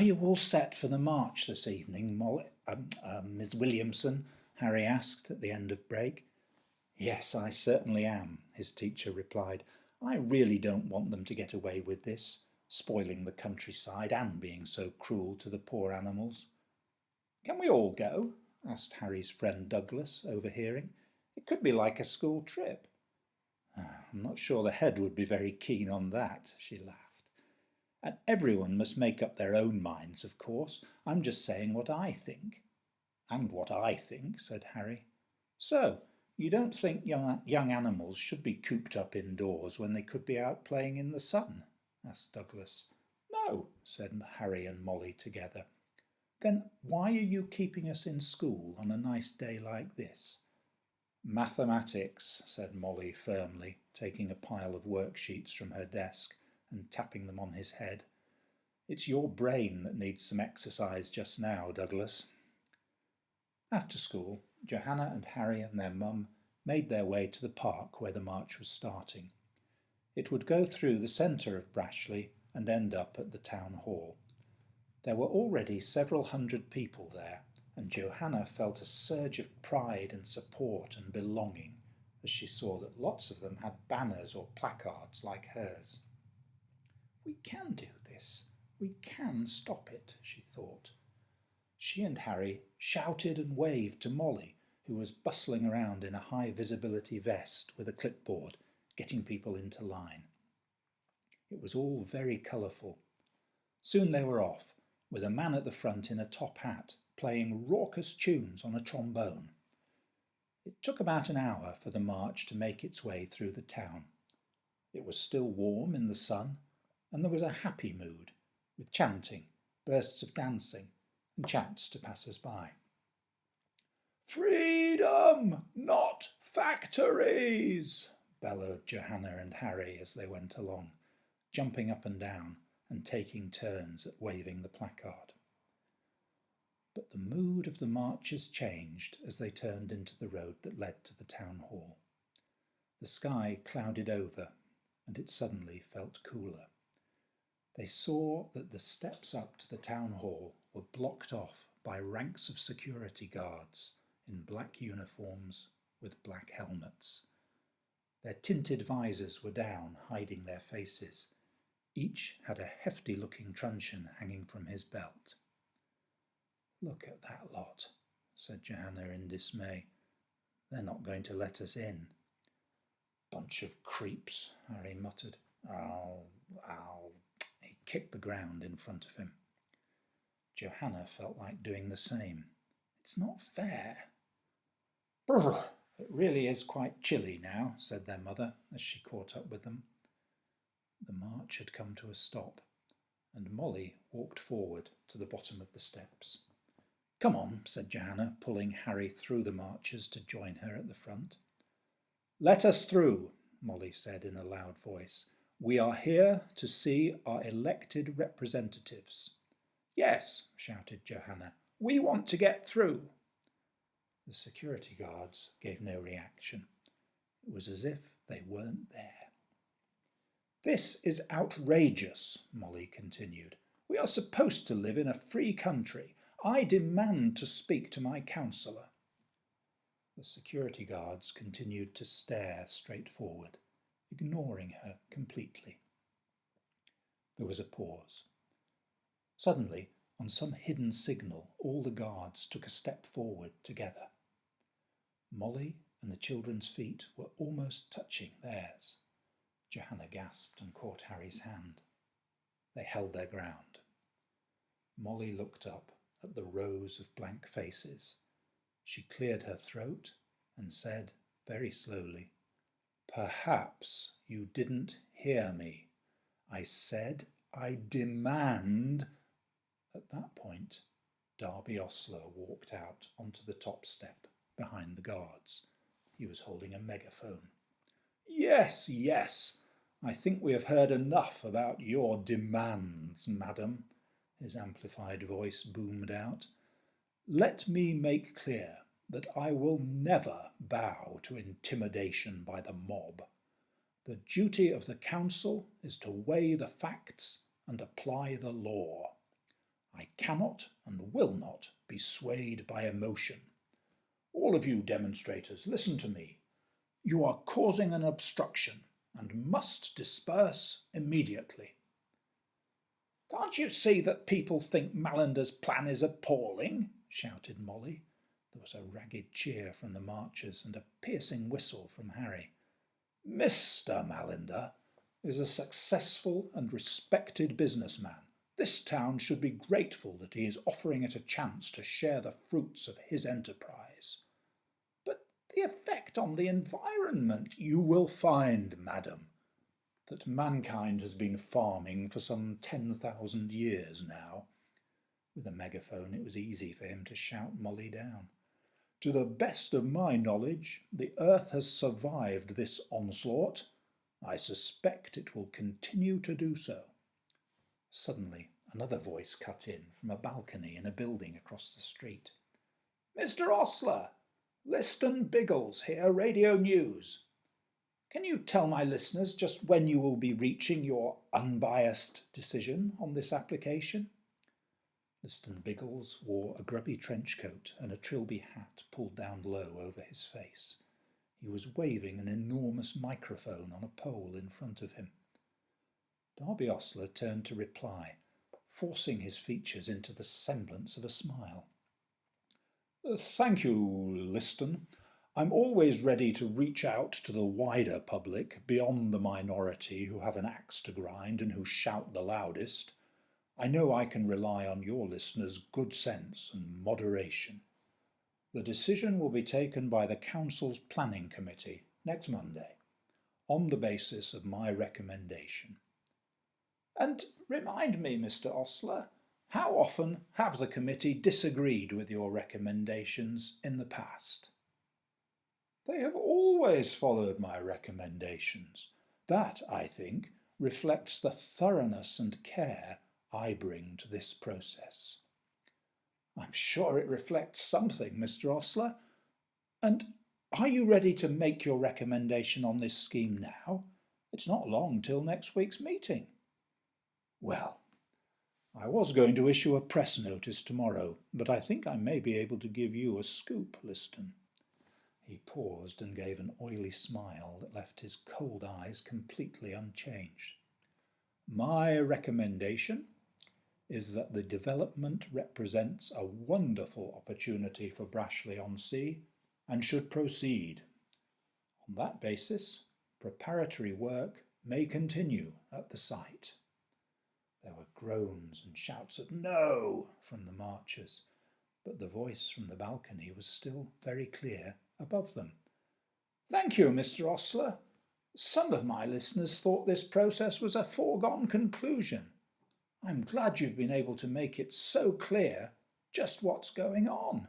you all set for the march this evening, Miss Williamson? Harry asked at the end of break. Yes, I certainly am, his teacher replied. I really don't want them to get away with this, spoiling the countryside and being so cruel to the poor animals. Can we all go? Asked Harry's friend Douglas, overhearing. It could be like a school trip. I'm not sure the head would be very keen on that, she laughed. And everyone must make up their own minds, of course. I'm just saying what I think. And what I think, said Harry. So, you don't think young animals should be cooped up indoors when they could be out playing in the sun? Asked Douglas. No, said Harry and Molly together. Then why are you keeping us in school on a nice day like this? Mathematics, said Molly firmly, taking a pile of worksheets from her desk and tapping them on his head. It's your brain that needs some exercise just now, Douglas. After school, Johanna and Harry and their mum made their way to the park where the march was starting. It would go through the centre of Brashley and end up at the town hall. There were already several hundred people there, and Johanna felt a surge of pride and support and belonging as she saw that lots of them had banners or placards like hers. We can do this. We can stop it, she thought. She and Harry shouted and waved to Molly, who was bustling around in a high-visibility vest with a clipboard, getting people into line. It was all very colourful. Soon they were off, with a man at the front in a top hat, playing raucous tunes on a trombone. It took about an hour for the march to make its way through the town. It was still warm in the sun, and there was a happy mood, with chanting, bursts of dancing, and chats to passers-by. Freedom, not factories, bellowed Johanna and Harry as they went along, jumping up and down and taking turns at waving the placard. But the mood of the marchers changed as they turned into the road that led to the town hall. The sky clouded over, and it suddenly felt cooler. They saw that the steps up to the town hall were blocked off by ranks of security guards in black uniforms with black helmets. Their tinted visors were down, hiding their faces. Each had a hefty-looking truncheon hanging from his belt. Look at that lot, said Johanna in dismay. They're not going to let us in. Bunch of creeps, Harry muttered. Ow. He kicked the ground in front of him. Johanna felt like doing the same. It's not fair. Brr, it really is quite chilly now, said their mother as she caught up with them. The march had come to a stop, and Molly walked forward to the bottom of the steps. Come on, said Johanna, pulling Harry through the marchers to join her at the front. Let us through, Molly said in a loud voice. We are here to see our elected representatives. Yes, shouted Johanna, we want to get through. The security guards gave no reaction. It was as if they weren't there. This is outrageous, Molly continued. We are supposed to live in a free country. I demand to speak to my counsellor. The security guards continued to stare straight forward, ignoring her completely. There was a pause. Suddenly, on some hidden signal, all the guards took a step forward together. Molly and the children's feet were almost touching theirs. Johanna gasped and caught Harry's hand. They held their ground. Molly looked up at the rows of blank faces. She cleared her throat and said very slowly, Perhaps you didn't hear me. I said I demand. At that point, Darby Osler walked out onto the top step behind the guards. He was holding a megaphone. Yes, yes, I think we have heard enough about your demands, madam, his amplified voice boomed out. Let me make clear that I will never bow to intimidation by the mob. The duty of the council is to weigh the facts and apply the law. I cannot and will not be swayed by emotion. All of you demonstrators, listen to me. You are causing an obstruction and must disperse immediately. Can't you see that people think Malinder's plan is appalling? Shouted Molly. There was a ragged cheer from the marchers and a piercing whistle from Harry. Mr. Malinder is a successful and respected businessman. This town should be grateful that he is offering it a chance to share the fruits of his enterprise. But the effect on the environment, you will find, madam, that mankind has been farming for some 10,000 years now. With a megaphone, it was easy for him to shout Molly down. To the best of my knowledge, the earth has survived this onslaught. I suspect it will continue to do so. Suddenly, another voice cut in from a balcony in a building across the street. Mr. Ostler, Liston Biggles here, Radio News. Can you tell my listeners just when you will be reaching your unbiased decision on this application? Liston Biggles wore a grubby trench coat and a trilby hat pulled down low over his face. He was waving an enormous microphone on a pole in front of him. Darby Ostler turned to reply, forcing his features into the semblance of a smile. Thank you, Liston. I'm always ready to reach out to the wider public, beyond the minority who have an axe to grind and who shout the loudest. I know I can rely on your listeners' good sense and moderation. The decision will be taken by the Council's Planning Committee next Monday, on the basis of my recommendation. And remind me, Mr. Ostler, how often have the committee disagreed with your recommendations in the past? They have always followed my recommendations. That, I think, reflects the thoroughness and care I bring to this process. I'm sure it reflects something, Mr. Ostler. And are you ready to make your recommendation on this scheme now? It's not long till next week's meeting. Well, I was going to issue a press notice tomorrow, but I think I may be able to give you a scoop, Liston. He paused and gave an oily smile that left his cold eyes completely unchanged. My recommendation is that the development represents a wonderful opportunity for Brashley-on-Sea and should proceed. On that basis, preparatory work may continue at the site. There were groans and shouts of "No" from the marchers, but the voice from the balcony was still very clear above them. Thank you, Mr. Ostler. Some of my listeners thought this process was a foregone conclusion. I'm glad you've been able to make it so clear just what's going on.